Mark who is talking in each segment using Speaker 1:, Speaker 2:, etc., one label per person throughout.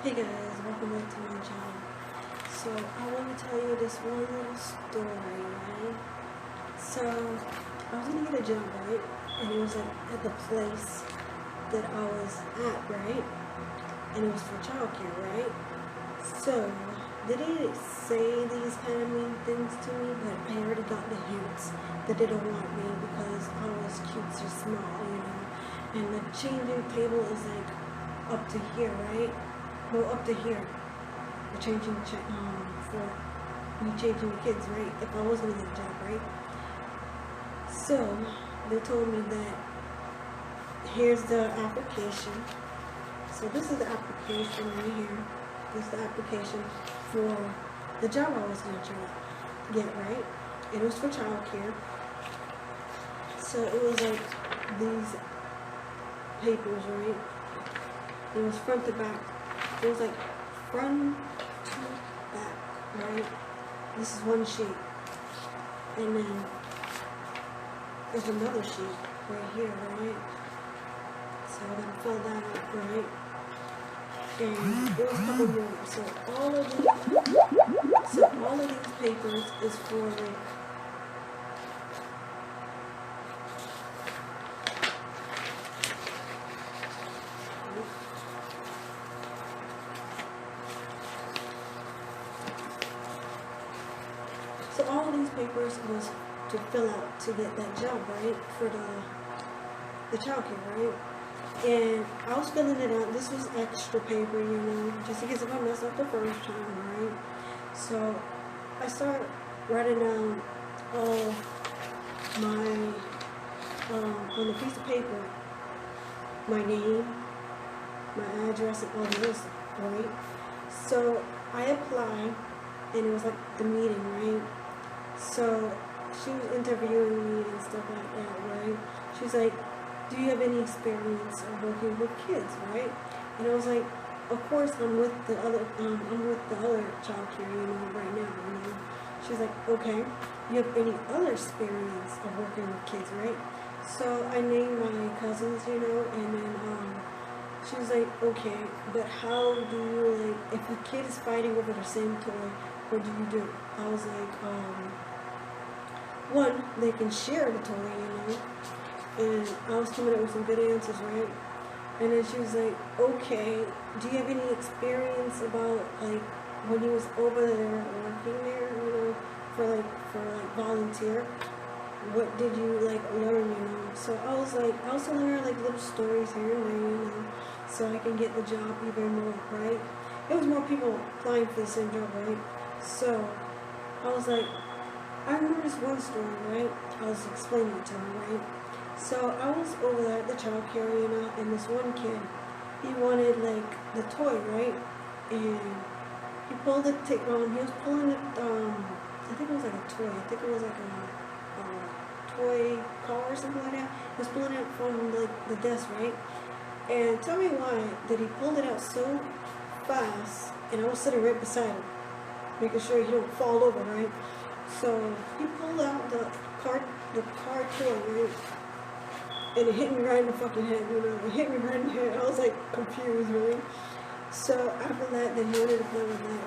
Speaker 1: Hey guys, welcome back to my channel. So I want to tell you this one little story, right? So I was gonna get a job, right? And it was at the place that I was at, right? And it was for childcare, right? So they didn't say these kind of mean things to me, but I already got the hints that they don't want me because I was cute or small, And the changing table is like up to here, right? No, up to here. We're changing for me changing the kids, right? If I was gonna get a job, right? So they told me that here's the application. So this is the application right here. This is the application for the job I was gonna get, right? It was for childcare. So it was like these papers, right? It was front to back. It was like front to back, right? This is one sheet. And then there's another sheet right here, right? So I'm gonna fill that out, right? And it was a couple more. So all of these papers is for like So all of these papers was to fill out to get that job, right? For the childcare, right? And I was filling it out. This was extra paper, just in case if I mess up the first time, right? So I started writing down all my on a piece of paper, my name, my address, and all this, right? So I applied, and it was like the meeting, right? So she was interviewing me and stuff like that, right? She's like, do you have any experience of working with kids, right? And I was like, of course I'm with the other childcare, right now, She's like, okay, you have any other experience of working with kids, right? So I named my cousins, and then she was like, okay, but how do you, like, if a kid is fighting over the same toy, what do you do? I was like, one, they can share the toy, and I was coming up with some good answers, right? And then she was like, okay, do you have any experience about, like, when you was over there working there, for volunteer? What did you, like, learn, So I was like, I also learned, like, little stories here and there, so I can get the job even more, right? It was more people applying for the same job, right? So I was like, I remember this one story, right? I was explaining it to her, right? So I was over there at the child care, and this one kid, he wanted, like, the toy, right? And he pulled it, he was pulling it, I think it was like a toy. I think it was like a toy car or something like that. He was pulling it from, like, the desk, right? And tell me why did he pull it out so fast, and I was sitting right beside him, making sure he don't fall over, right? So he pulled out the car toy, right? And it hit me right in the fucking head, It hit me right in the head. I was like confused, right? So after that, then he wanted to play with that,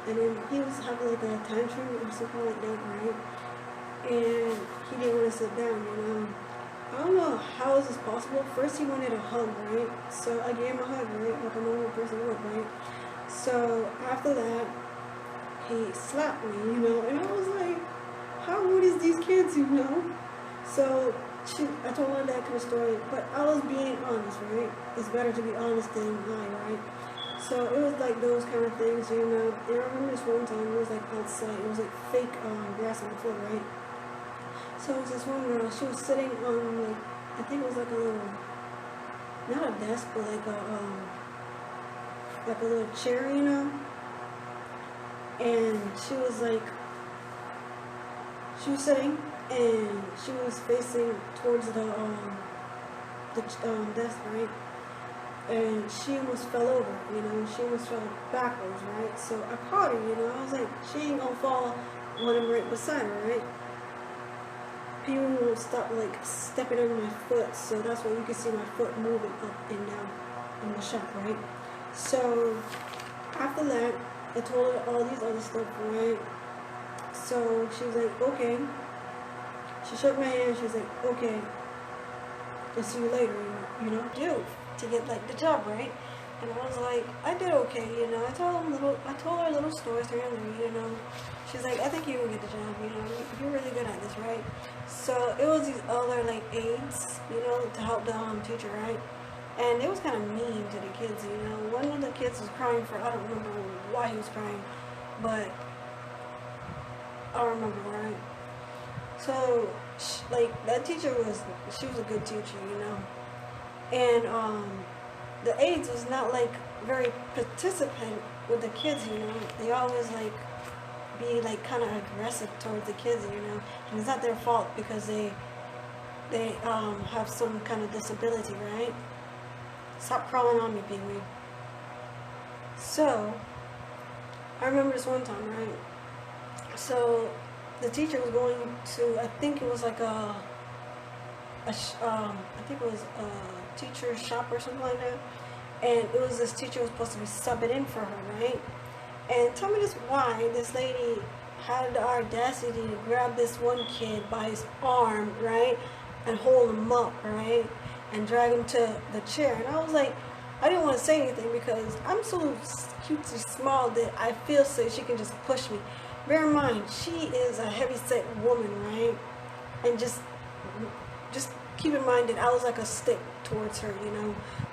Speaker 1: And then he was having like a tantrum or something like that, right? And he didn't want to sit down, I don't know how is this possible. First he wanted a hug, right? So I gave him a hug, right? Like a normal person would, right? So after that, he slapped me, and I was like, how rude is these kids, So I told her that kind of story, but I was being honest, right? It's better to be honest than lie, right? So it was like those kind of things, And I remember this one time, it was like outside, it was like fake grass on the floor, right? So it was this one girl, she was sitting on, like, I think it was like a little, not a desk, but like a little chair, And she was sitting, and she was facing towards the desk, right? And she almost fell over, she almost fell backwards, right? So I caught her, I was like, she ain't gonna fall when I'm right beside her, right? People won't stop, like, stepping on my foot, so that's why you can see my foot moving up and down in the shop, right? So after that, I told her all these other stuff, right? So she was like, okay. She shook my hand. She was like, okay, I'll see you later. Do to get like the job, right? And I was like, I did okay, I told her little stories here and there. She's like, I think you will get the job, you're really good at this, right? So it was these other like aides, to help the teacher, right? And it was kind of mean to the kids. One of the kids was crying I don't remember why he was crying, but I don't remember, right? So, like, that teacher she was a good teacher. And, the aides was not, like, very participant with the kids. They always, like, be, like, kind of aggressive towards the kids. And it's not their fault because they have some kind of disability, right? Stop crawling on me, Pee-wee. So, I remember this one time, right? So, the teacher was going to, I think it was like I think it was a teacher's shop or something like that. And it was this teacher who was supposed to be subbing in for her, right? And tell me why this lady had the audacity to grab this one kid by his arm, right? And hold him up, right? And drag him to the chair. And I was like, I didn't want to say anything because I'm so cutesy small that I feel so she can just push me. Bear in mind, she is a heavy-set woman, right? And just keep in mind that I was like a stick towards her,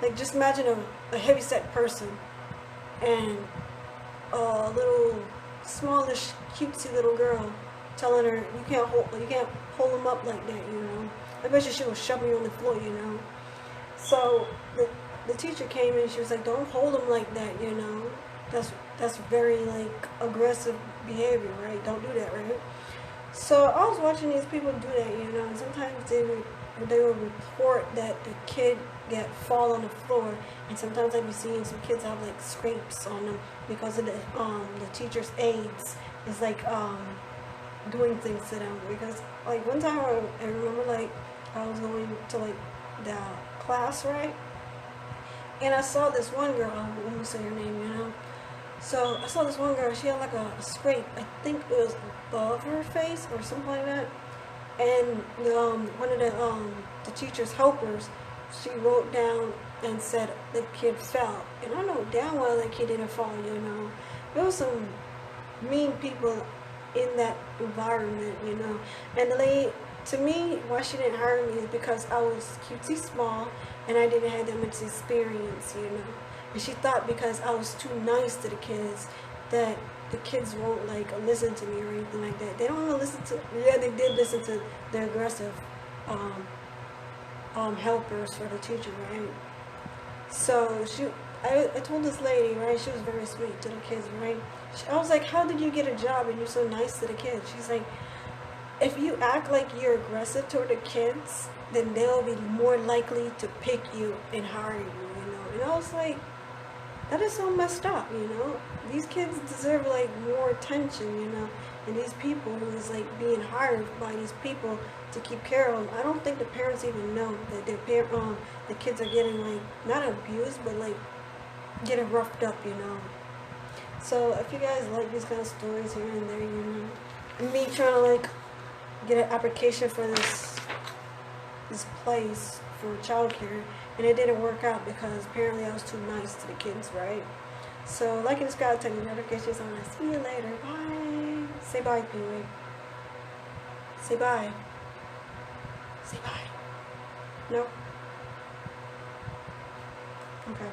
Speaker 1: Like, just imagine a heavy-set person and a little, smallish, cutesy little girl telling her, you can't hold them up like that, I bet you she was shoving you on the floor, So, the teacher came in and she was like, don't hold them like that, That's very, like, aggressive behavior, right? Don't do that, right? So I was watching these people do that, and sometimes they would report that the kid fall on the floor, and sometimes I'd be seeing some kids have like scrapes on them because of the teacher's aides is like doing things to them. Because like one time I remember like I was going to like the class, right? And I saw this one girl, I won't say her name, So I saw this one girl, she had like a scrape, I think it was above her face or something like that. And one of the teacher's helpers, she wrote down and said the kid fell. And I know damn well that kid didn't fall, There was some mean people in that environment, And the lady, to me, why she didn't hire me is because I was cutesy small and I didn't have that much experience, And she thought because I was too nice to the kids that the kids won't like listen to me or anything like that. They don't want to listen to. Yeah, they did listen to the aggressive helpers for the teacher, right? So I told this lady, right? She was very sweet to the kids, right? I was like, how did you get a job and you're so nice to the kids? She's like, if you act like you're aggressive toward the kids, then they'll be more likely to pick you and hire you, And I was like, that is so messed up, These kids deserve like more attention, And these people who is like being hired by these people to keep care of them, I don't think the parents even know that the kids are getting like not abused, but like getting roughed up, So if you guys like these kind of stories here and there, and me trying to like get an application for this place for childcare, and it didn't work out because apparently I was too nice to the kids, right? So like and subscribe, turn your notifications on. I'll see you later. Bye. Say bye, Pee-wee. Say bye. Say bye. No? Okay.